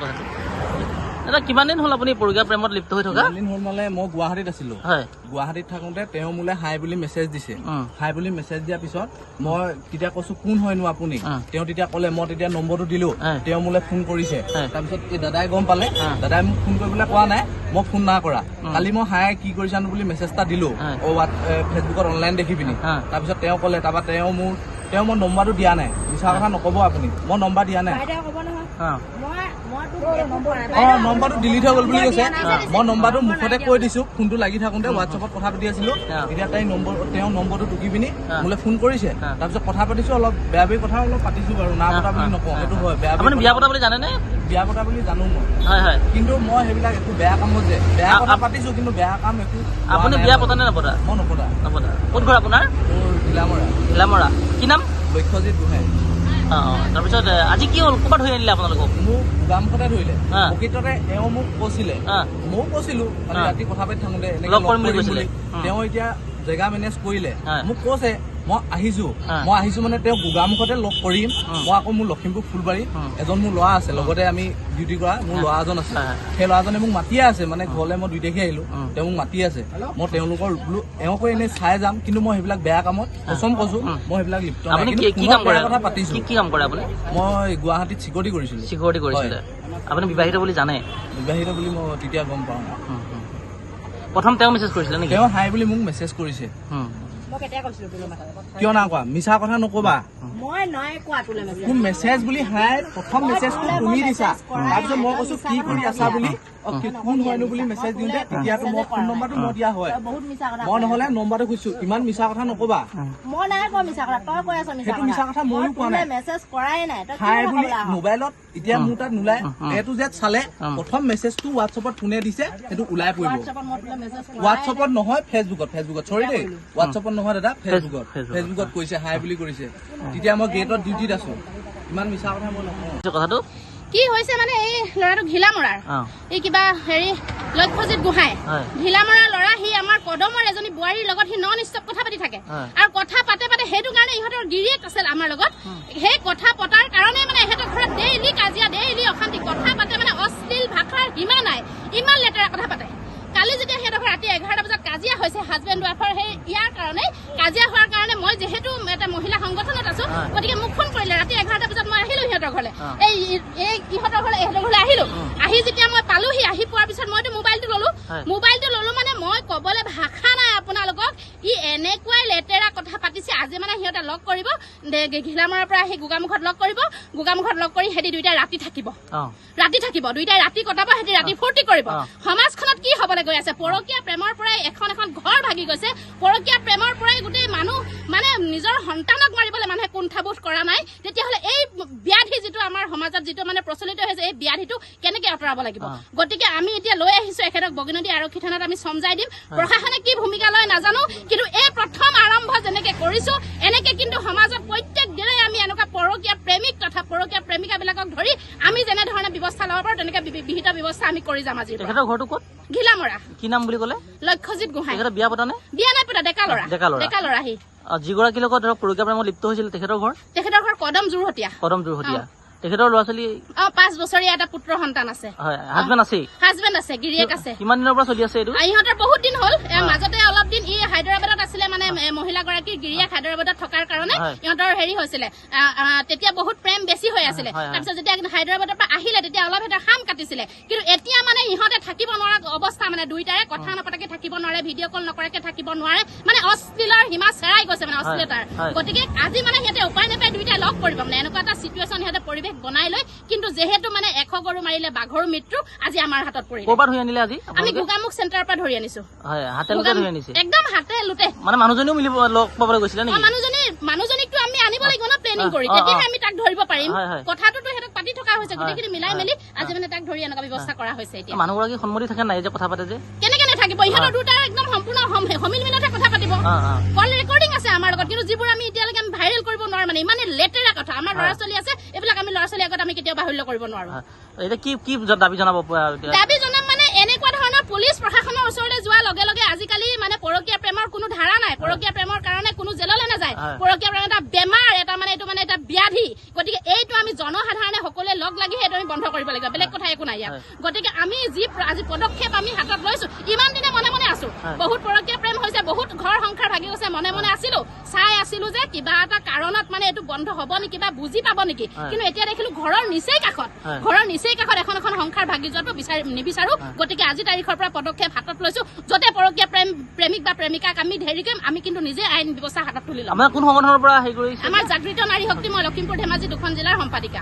কথাটো দাদা কিমান দিন হ'ল আপুনি পৰকীয়া প্ৰেমত লিপ্ত হৈ থকা? দিন হ'ল মানে মই গুৱাহাটীত আছিলো। হয়, গুৱাহাটীত থাকোতে তেওঁ মোলে হাই বুলি মেছেজ দিছে। হাই বুলি মেছেজ দিয়াৰ পিছত মই তেতিয়া কৈছো কোন হয়নো আপুনি? তেওঁ তেতিয়া ক'লে, মই তেতিয়া নম্বৰটো দিলো। তেওঁ মোলে ফোন কৰিছে। তাৰপিছত এই দাদাই গম পালে, দাদাই মোক ফোন কৰিবলৈ কোৱা নাই, মই ফোন না কৰা। কালি মই হাই কি কৰিছানো বুলি মেছেজ এটা দিলো ফেচবুকত অনলাইন দেখি পিনি। তাৰপিছত তেওঁ ক'লে, তাৰপৰা তেওঁ মই নম্বৰটো দিয়া নাই, মিছা কথা নকব আপুনি, মই নম্বৰ দিয়া নাই। নম্বৰটো ডিলিট হৈ গ'ল বুলি কৈছে। মই নম্বৰটো মুখতে কৈ দিছো, ফোনটো লাগি থাকোতে হোৱাটছএপত কথা পাতি আছিলো। তেতিয়া তেওঁ নম্বৰটো টুকি পিনি মোলে ফোন কৰিছে। তাৰপিছত কথা পাতিছো, অলপ বেয়া বেয়া কথা অলপ পাতিছো বাৰু, না পতা বুলি নকওঁ, সেইটো হয়। বিয়া পতা বুলি জানেনে? বিয়া পতা বুলি জানো মই, হয়। কিন্তু মই সেইবিলাক একো বেয়া কামত যে বেয়া কথা পাতিছো, কিন্তু বেয়া কাম একো। আপুনি বিয়া পতা নে নপতা? মই নপতা। ক'ত ঘৰ আপোনাৰ? মোৰ ঘিলামৰা। কি নাম? লক্ষ্যজিৎ গোহাঁই। তাৰপিছত আজি কি হ'ল, ক'ৰবাত ধৰি আনিলে আপোনালোকক? মোক গোগামুখতে ধৰিলে। প্ৰকৃততে এওঁ মোক কৈছিলে, ময়ো কৈছিলো মানে ৰাতি কথা পাতি থাকোতে লগ কৰিম বুলি। তেওঁ এতিয়া জেগা মেনেজ কৰিলে, মোক কৈছে মই আহিছো মানে তেওঁ গোগামুখতে লগ কৰিম। মই আকৌ মোৰ লখিমপুৰ ফুলবাৰী এজন মোৰ ল'ৰা আছে, লগতে আমি ডিউটি কৰা মোৰ ল'ৰা এজন আছে। সেই ল'ৰাজনে মোক মাতিয়ে আছে, মানে ঘৰলৈ মই 2 তাৰিখে আহিলো, তেওঁ মোক মাতি আছে। মই তেওঁলোকৰ বোলো এওঁকো এনেই চাই যাম, কিন্তু মই সেইবিলাক বেয়া কামত কচম কৈছো, মই সেইবিলাক লিপ্ত নাই। কথা পাতিছো। কি কাম কৰে আপুনি? মই গুৱাহাটীত চিকিউৰিটি কৰিছিলো। চিকিউৰিটি কৰিছিলে। আপুনি বিবাহিত বুলি জানে? বিবাহিত বুলি মই তেতিয়া গম পাওঁ। প্ৰথম তেওঁ মেছেজ কৰিছিলে নেকি? তেওঁ হাই বুলি মোক মেছেজ কৰিছে। কিয় না কোৱা, মিছা কথা নকবা। মোক মেছেজ বুলি হাই প্ৰথম মেছেজটো তুমি দিছা। তাৰপিছত মই কৈছো কি কৰি আছা বুলি, কোন হয়নো বুলি মেছেজ দিওঁতে তেতিয়াতো মই ফোন নম্বৰটো মই দিয়া হয়। মই নহলে নম্বৰটো খুজিছো। ইমান মিছা কথা নকবা। মই নাই কোৱা মিছা কথা, তই কৈ আছ সেইটো মিছা কথা ময়ো কোৱা নাই। মেছেজ কৰাই নাই, হাই বুলি মোবাইলত এতিয়া মোৰ তাত নোলায়। এইটো যে চালে প্ৰথম মেছেজটো হোৱাটছএপত কোনে দিছে সেইটো ওলাই পৰিব। হোৱাটছএপত নহয়, ফেচবুকত চৰি দেই, হোৱাটছএপত নহয় দাদা, ফেচবুকত কৈছে, হাই বুলি কৰিছে। তেতিয়া মই গেটত ডিউটিত আছো। ইমান মিছা কথা মই নকওঁ। কথাটো কি হৈছে মানে এই ল'ৰাটো ঘিলামৰাৰ, এই কিবা লক্ষ্যজিৎ গোহাঁই, ঘিলামৰাৰ ল'ৰা। সি আমাৰ কদমৰ এজনী বোৱাৰীৰ লগত সি নন ষ্টপ কথা পাতি থাকে, আৰু কথা পাতে সেইটো কাৰণে ইহঁতৰ গিৰিয়েক আছিল আমাৰ লগত। সেই কথা পতাৰ কাৰণে মানে ইহঁতৰ ঘৰত ডেইলি কাজিয়া, ডেইলি অশান্তি। কথা পাতে মানে অশ্লীল ভাষাৰ সীমা নাই, ইমান লেতেৰা কথা পাতে। কালি যেতিয়া সিহঁতৰ ৰাতি 11টা বজাত কাজিয়া হৈছে হাজবেণ্ড ৱাইফৰ, সেই ইয়াৰ কাৰণে কাজিয়া হোৱাৰ কাৰণে মই যিহেতু এটা মহিলা সংগঠনত আছো, গতিকে মোক ফোন কৰিলে ৰাতি 11টা বজাত। মই আহিলো সিহঁতৰ ঘৰলৈ, এই ইহঁতৰ ঘৰলৈ আহিলো। আহি যেতিয়া মই পালোহি, আহি পোৱাৰ পিছত মইতো মোবাইলটো ললো মানে মই কবলৈ ভাষা নাই আপোনালোকক। ই এনেকুৱাই লেতেৰা কথা পাতিছে। আজি মানে সিহঁতে লগ কৰিব, ঘিলামৰাৰ পৰা আহি গোগামুখত লগ কৰিব। গোগামুখত লগ কৰি সিহঁতি 2টাই ৰাতি থাকিব, 2টাই ৰাতি কটাব, সিহঁতি ৰাতি ফূৰ্তি কৰিব। সমাজখনত কি হবলৈ গৈ আছে? পৰকীয়া প্ৰেমৰ পৰাই এখন ঘৰ ভাগি গৈছে। পৰকীয়া প্ৰেমৰ পৰাই গোটেই মানুহ মানে নিজৰ সন্তানক মাৰিবলৈ মানুহে কুণ্ঠাবোধ কৰা নাই। তেতিয়াহ'লে এই ব্যাধি যিটো আমাৰ সমাজত যিটো মানে প্ৰচলিত হৈছে, এই ব্যাধিটো কেনেকে আঁতৰাব লাগিব? গতিকে আমি এতিয়া লৈ আহিছো এখেতক বগীনদী আৰক্ষী থানাত আমি চমজাই দিম। প্ৰশাসনে কি ভূমিকা লয় নাজানো, কিন্তু এই প্ৰথম আৰম্ভ যেনেকে কৰিছো, এনেকে কিন্তু সমাজত প্ৰত্যেক দিনাই আমি এনেকুৱা পৰকীয়া প্ৰেমিক তথা পৰকীয়া প্ৰেমিকাবিলাকক ধৰি আমি যেনেধৰণে ব্যৱস্থা ল'ব পাৰো, তেনেকে বিহিত ব্যৱস্থা আমি কৰি যাম। আজি তেখেতৰ ঘৰটো ক'ত? ঘিলামৰা। কি নাম বুলি ক'লে? লক্ষ্যজিৎ গোহাঁই। বিয়া পতা নে? বিয়া নাই পতা, ডেকা ল'ৰা। সি যিগৰাকীৰ লগত ধৰক পৰকীয়া প্ৰেমত লিপ্ত হৈছিল তেখেতৰ ঘৰ কদম যোৰহতীয়া। তেখেতৰ ল'ৰা ছোৱালী 5 বছৰীয়া এটা পুত্ৰ সন্তান আছে। হাজবেণ্ড আছে, গিৰিয়েক আছে। কিমান দিনৰ পৰা চলি আছে এইটো? ইহঁতৰ বহুত দিন হ'ল। মাজতে অলপ দিন ই হায়দৰাবাদত আছিলে, মানে মহিলাগৰাকীৰ গিৰিয়েক হায়দৰাবাদত থকাৰ কাৰণে ইহঁতৰ হেৰি হৈছিলে, তেতিয়া বহুত প্ৰেম বেছি হৈ আছিলে। তাৰপিছত যেতিয়া হায়দৰাবাদৰ পৰা আহিলে তেতিয়া অলপ এটা খাম কাটিছিলে, কিন্তু এতিয়া মানে ইহঁতে থাকিব নোৱাৰা অৱস্থা। মানে 2টাৰে কথা নপতাকে থাকিব নোৱাৰে, ভিডিঅ' কল নকৰাকে থাকিব নোৱাৰে, মানে অশ্লীলৰ সীমা চেৰাই গৈছে, মানে অশ্লীলতাৰ। গতিকে আজি মানে সিহঁতে উপায় নাপায় 2টাই লগ কৰিব, মানে এনেকুৱা এটা চিটুৱেশ্যন সিহঁতে পৰিৱেশ বনাই লয়। কিন্তু যিহেতু মানে 100 গৰু মাৰিলে বাঘৰ মৃত্যু আজি আমাৰ হাতত পৰিলে। ক'ৰ পৰা ধৰি আনিলে আজি? আমি গোগামুখ চেণ্টাৰৰ পৰা ধৰি আনিছো। একদম হাতে লুটে। মানে মানুহজনীও মিলিব লগ পাবলৈ গৈছিলে নেকি? মানুহজনীকতো আমি আনিব লাগিব ন, প্লেনিং কৰি, তেতিয়াহে আমি তাক ধৰিব পাৰিম। কথাটোতো সিহঁতক পাতি থকা হৈছে, গোটেইখিনি মিলাই মেলি আজি মানে তাক ধৰি এনেকুৱা ব্যৱস্থা কৰা হৈছে। এতিয়া মানুহগৰাকী সন্মতি থাকে নাই যে কথা পাতে যে? কেনেকে নাথাকিব? ইহঁতৰ 2টাৰ একদম সম্পূৰ্ণ সমিল মিলতে কথা পাতিব। কল ৰেকৰ্ডিং আছে আমাৰ লগত, কিন্তু যিবোৰ আমি এতিয়ালৈকে আমি ভাইৰেল কৰিব নোৱাৰো। মানে ইমানে লেতেৰা কথা। আমাৰ ল'ৰা ছোৱালী আছে, এইবিলাক আমি ল'ৰা ছোৱালীৰ আগত আমি কেতিয়াও বাহুল্য কৰিব নোৱাৰো। এতিয়া কি দাবী জনাব? দাবী জনাম মানে এনেকুৱা ধৰণৰ পুলিচ প্ৰশাসনৰ ওচৰলৈ যোৱাৰ লগে লগে আজিকালি মানে পৰকীয়া প্ৰেমৰ কোনো ধাৰা নাই। পৰকীয়া প্ৰেমৰ কাৰণে কোনো জেললৈ নাযায়। পৰকীয়া প্ৰেম এটা বেমাৰ, এটা মানে এইটো মানে এটা ব্যাধি। গতিকে এইটো আমি জনসাধাৰণে সকলোৱে লগ লাগি সেইটো আমি বন্ধ কৰিব লাগিব, বেলেগ কথা একো নাই ইয়াত। গতিকে আমি যি আজি পদক্ষেপ আমি হাতত লৈছো, ইমান দিনে মনে মনে আছো, বহুত পৰকীয়া প্ৰেম হৈছে, বহুত ঘৰ সংসাৰ ভাগি গৈছে, মনে মনে আছিলো, চাই আছিলো যে কিবা এটা কাৰণত মানে এইটো বন্ধ হব নেকি বা বুজি পাব নেকি। কিন্তু এতিয়া দেখিলো ঘৰৰ নিচেই কাষত এখন এখন সংসাৰ ভাগি যোৱাটো নিবিচাৰো। গতিকে আজি তাৰিখৰ পৰা পদক্ষেপ হাতত লৈছো, যতে পৰকীয়া প্ৰেমিক বা প্ৰেমিকাক আমি হেৰি কৰিম, আমি কিন্তু নিজে আইন ব্যৱস্থা হাতত তুলি ল'ম। আমাৰ কোন সংগঠনৰ পৰা হেৰি কৰিছে? আমাৰ জাগৃত নাৰী শক্তি, মই লখিমপুৰ ধেমাজি 2খন জিলাৰ সম্পাদিকা।